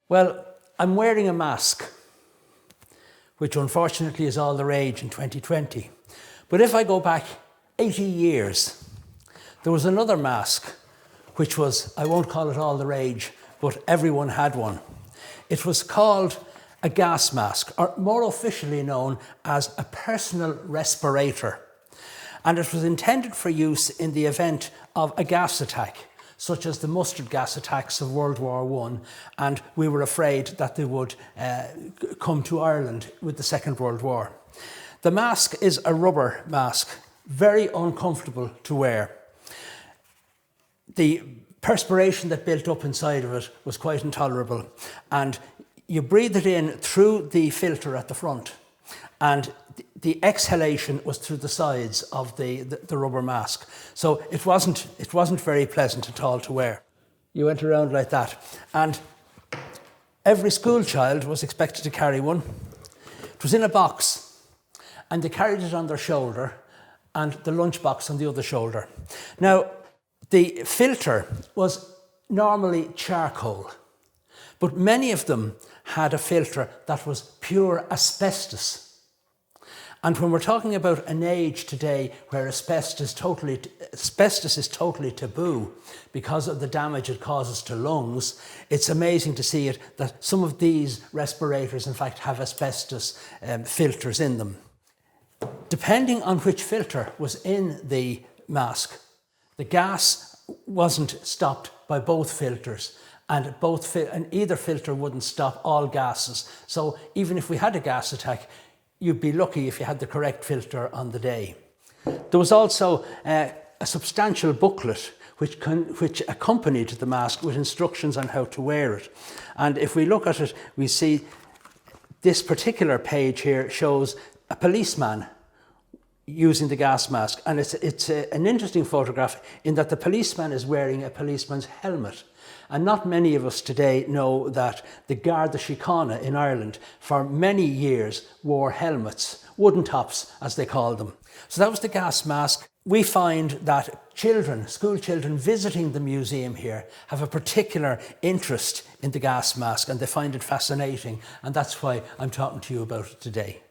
Well, I'm wearing a mask, which unfortunately is all the rage in 2020. But if I go back 80 years, there was another mask, which was, I won't call it all the rage, but everyone had one. It was called a gas mask, or more officially known as a personal respirator. And it was intended for use in the event of a gas attack, such as the mustard gas attacks of World War I, and we were afraid that they would come to Ireland with the Second World War. The mask is a rubber mask, very uncomfortable to wear. The perspiration that built up inside of it was quite intolerable, and you breathe it in through the filter at the front, and the exhalation was through the sides of the rubber mask. So it wasn't very pleasant at all to wear. You went around like that, and every school child was expected to carry one. It was in a box, and they carried it on their shoulder, and the lunchbox on the other shoulder. Now, the filter was normally charcoal, but many of them had a filter that was pure asbestos. And when we're talking about an age today where asbestos is totally taboo because of the damage it causes to lungs, it's amazing to see it that some of these respirators in fact have asbestos filters in them. Depending on which filter was in the mask, the gas wasn't stopped by both filters, and either filter wouldn't stop all gases. So even if we had a gas attack, you'd be lucky if you had the correct filter on the day. There was also a substantial booklet which accompanied the mask with instructions on how to wear it. And if we look at it, we see this particular page here shows a policeman using the gas mask. And it's an interesting photograph in that the policeman is wearing a policeman's helmet. And not many of us today know that the Garda Síochána in Ireland for many years wore helmets, wooden tops as they called them. So that was the gas mask. We find that school children visiting the museum here have a particular interest in the gas mask, and they find it fascinating, and that's why I'm talking to you about it today.